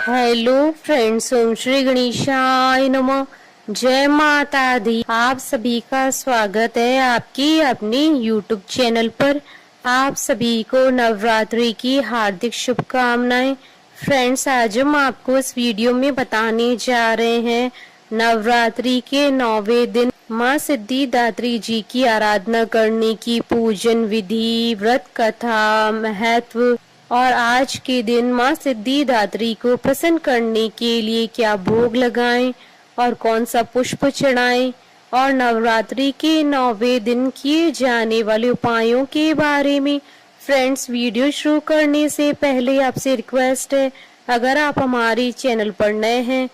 Hello friends, ओम श्री गणेशाय नमः। जय माता दी। आप सभी का स्वागत है आपकी अपने यूट्यूब चैनल पर। आप सभी को नवरात्रि की हार्दिक शुभकामनाएं। फ्रेंड्स, आज हम आपको इस वीडियो में बताने जा रहे हैं नवरात्रि के 9वें दिन माँ सिद्धिदात्री जी की आराधना करने की पूजन विधि, व्रत कथा, महत्व और आज के दिन माँ सिद्धिदात्री को प्रसन्न करने के लिए क्या भोग लगाएं और कौन सा पुष्प चढ़ाएं और नवरात्रि के 9वें दिन किए जाने वाले उपायों के बारे में। फ्रेंड्स, वीडियो शुरू करने से पहले आपसे रिक्वेस्ट है, अगर आप हमारे चैनल पर नए हैं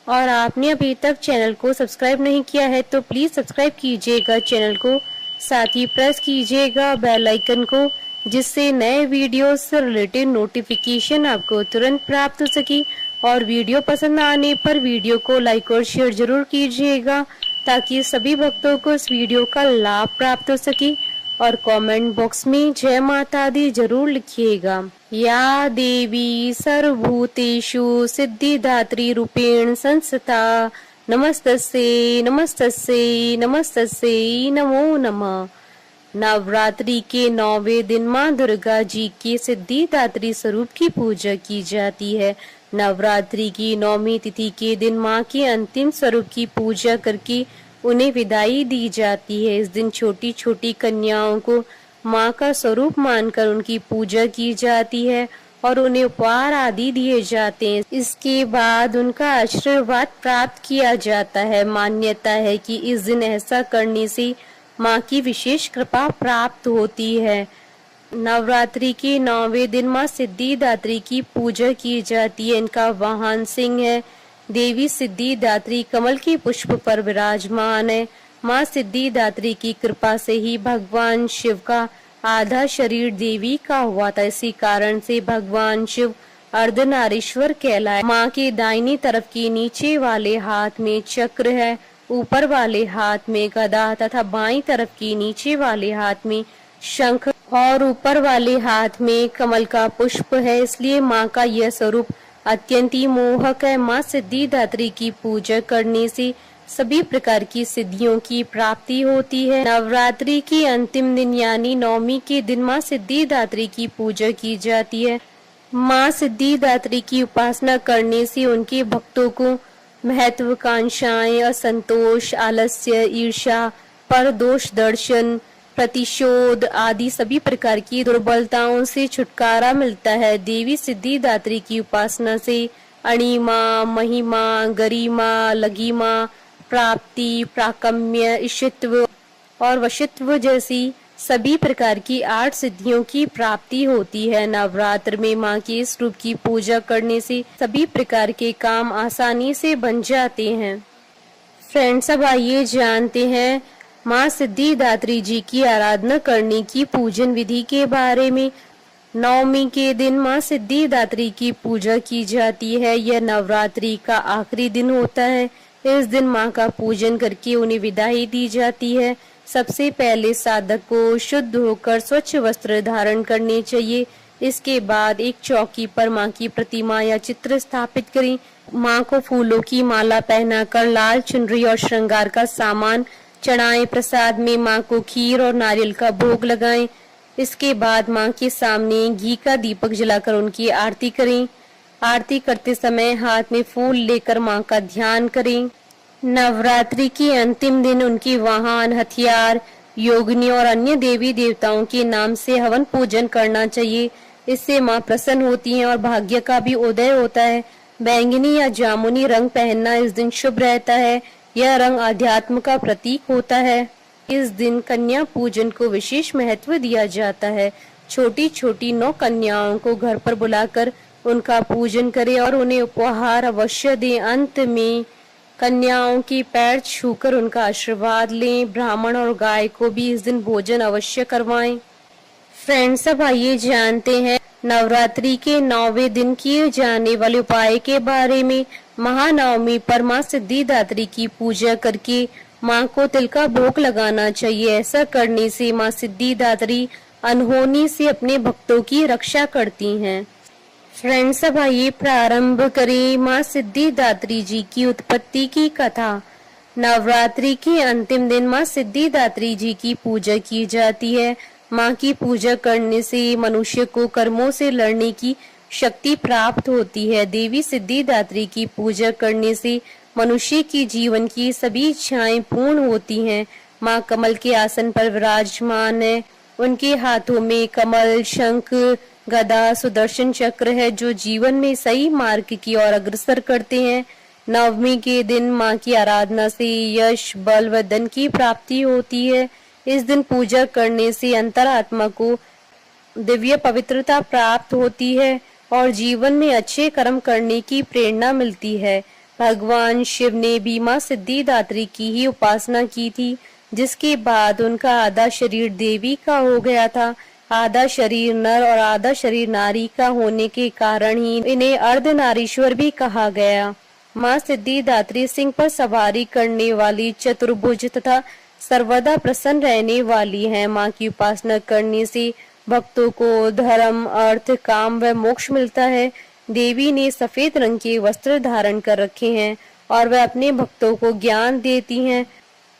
और आपने अभी तक चैनल को सब्सक्राइब नहीं किया है तो प्लीज सब्सक्राइब कीजिएगा चैनल को, साथ ही प्रेस कीजिएगा बेल आइकन को, जिससे नए वीडियो से रिलेटेड नोटिफिकेशन आपको तुरंत प्राप्त हो सके। और वीडियो पसंद आने पर वीडियो को लाइक और शेयर जरूर कीजिएगा ताकि सभी भक्तों को इस वीडियो का लाभ प्राप्त हो सके। और कमेंट बॉक्स में जय माता दी जरूर लिखिएगा। या देवी सर्वभूतेषु सिद्धिदात्री रूपेण संस्थिता नमस्तस्यै नमस्तस्यै नमस्तस्यै नमो नमः। नवरात्रि के 9वें दिन माँ दुर्गा जी के सिद्धिदात्री स्वरूप की पूजा की जाती है। नवरात्रि की 9वीं तिथि के दिन माँ के अंतिम स्वरूप की पूजा करके उन्हें विदाई दी जाती है। इस दिन छोटी छोटी कन्याओं को माँ का स्वरूप मानकर उनकी पूजा की जाती है और उन्हें उपहार आदि दिए जाते हैं। इसके बाद उनका आशीर्वाद प्राप्त किया जाता है। मान्यता है कि इस दिन ऐसा करने से माँ की विशेष कृपा प्राप्त होती है। नवरात्रि के 9वें दिन माँ सिद्धिदात्री की पूजा की जाती है। इनका वाहन सिंह है। देवी सिद्धिदात्री कमल के पुष्प पर विराजमान है। माँ सिद्धिदात्री की कृपा से ही भगवान शिव का आधा शरीर देवी का हुआ था। इसी कारण से भगवान शिव अर्धनारीश्वर कहलाए। माँ के दाहिनी तरफ की नीचे वाले हाथ में चक्र है, ऊपर वाले हाथ में गदा तथा बाईं तरफ की नीचे वाले हाथ में शंख और ऊपर वाले हाथ में कमल का पुष्प है। इसलिए माँ का यह स्वरूप अत्यंत ही मोहक है। माँ सिद्धिदात्री की पूजा करने से सभी प्रकार की सिद्धियों की प्राप्ति होती है। नवरात्रि के अंतिम दिन यानी 9वीं के दिन माँ सिद्धिदात्री की पूजा की जाती है। माँ सिद्धिदात्री की उपासना करने से उनके भक्तों को महत्वाकांक्षाएं, असंतोष, आलस्य, ईर्ष्या, परदोष दर्शन, प्रतिशोध आदि सभी प्रकार की दुर्बलताओं से छुटकारा मिलता है। देवी सिद्धिदात्री की उपासना से अणिमा, महिमा, गरिमा, लघिमा, प्राप्ति, प्राकम्य, इशित्व और वशित्व जैसी सभी प्रकार की 8 सिद्धियों की प्राप्ति होती है। नवरात्र में माँ के इस रूप की पूजा करने से सभी प्रकार के काम आसानी से बन जाते हैं। फ्रेंड्स, अब आइए जानते हैं माँ सिद्धिदात्री जी की आराधना करने की पूजन विधि के बारे में। 9वीं के दिन माँ सिद्धिदात्री की पूजा की जाती है। यह नवरात्रि का आखिरी दिन होता है। इस दिन माँ का पूजन करके उन्हें विदाई दी जाती है। सबसे पहले साधक को शुद्ध होकर स्वच्छ वस्त्र धारण करने चाहिए। इसके बाद एक चौकी पर माँ की प्रतिमा या चित्र स्थापित करें। माँ को फूलों की माला पहनाकर लाल चुनरी और श्रृंगार का सामान चढ़ाएं। प्रसाद में माँ को खीर और नारियल का भोग लगाएं। इसके बाद माँ के सामने घी का दीपक जलाकर उनकी आरती करें। आरती करते समय हाथ में फूल लेकर माँ का ध्यान करें। नवरात्रि के अंतिम दिन उनके वाहन, हथियार, योगिनी और अन्य देवी देवताओं के नाम से हवन पूजन करना चाहिए। इससे माँ प्रसन्न होती हैं और भाग्य का भी उदय होता है। बैंगनी या जामुनी रंग पहनना इस दिन शुभ रहता है। यह रंग आध्यात्म का प्रतीक होता है। इस दिन कन्या पूजन को विशेष महत्व दिया जाता है। छोटी छोटी 9 कन्याओं को घर पर बुलाकर उनका पूजन करें और उन्हें उपहार अवश्य दें। अंत में कन्याओं के पैर छूकर उनका आशीर्वाद लें। ब्राह्मण और गाय को भी इस दिन भोजन अवश्य करवाएं। फ्रेंड्स, अब आइए जानते हैं नवरात्रि के 9वें दिन किए जाने वाले उपाय के बारे में। महानवमी पर माँ सिद्धिदात्री की पूजा करके माँ को तिल का भोग लगाना चाहिए। ऐसा करने से माँ सिद्धिदात्री अनहोनी से अपने भक्तों की रक्षा करती हैं। फ्रेंड्स, अब आइए प्रारंभ करें माँ सिद्धिदात्री जी की उत्पत्ति की कथा। नवरात्रि के अंतिम दिन माँ सिद्धिदात्री जी की पूजा की जाती है। माँ की पूजा करने से मनुष्य को कर्मों से लड़ने की शक्ति प्राप्त होती है। देवी सिद्धिदात्री की पूजा करने से मनुष्य की जीवन की सभी इच्छाएं पूर्ण होती हैं। माँ कमल के आसन पर विराजमान है। उनके हाथों में कमल, शंख, गदा, सुदर्शन चक्र है जो जीवन में सही मार्ग की ओर अग्रसर करते हैं। नवमी के दिन माँ की आराधना से यश, बल व धन की प्राप्ति होती है। इस दिन पूजा करने से अंतरात्मा को दिव्य पवित्रता प्राप्त होती है और जीवन में अच्छे कर्म करने की प्रेरणा मिलती है। भगवान शिव ने भी माँ सिद्धिदात्री की ही उपासना की थी, जिसके बाद उनका आधा शरीर देवी का हो गया था। आधा शरीर नर और आधा शरीर नारी का होने के कारण ही इन्हें अर्धनारीश्वर भी कहा गया। माँ सिद्धिदात्री सिंह पर सवारी करने वाली, चतुर्भुज तथा सर्वदा प्रसन्न रहने वाली है। माँ की उपासना करने से भक्तों को धर्म, अर्थ, काम व मोक्ष मिलता है। देवी ने सफेद रंग के वस्त्र धारण कर रखे हैं और वह अपने भक्तों को ज्ञान देती हैं।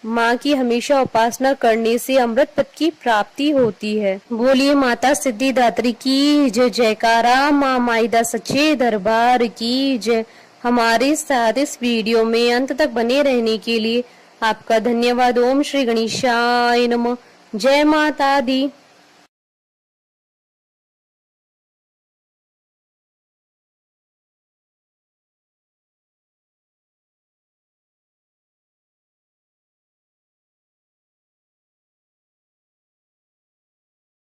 माँ की हमेशा उपासना करने से अमृत पद की प्राप्ति होती है। बोलिए माता सिद्धिदात्री की जय जयकारा, माँ माईदा सच्चे दरबार की जय। हमारे साथ इस वीडियो में अंत तक बने रहने के लिए आपका धन्यवाद। ओम श्री गणेशाय नमः। जय माता दी।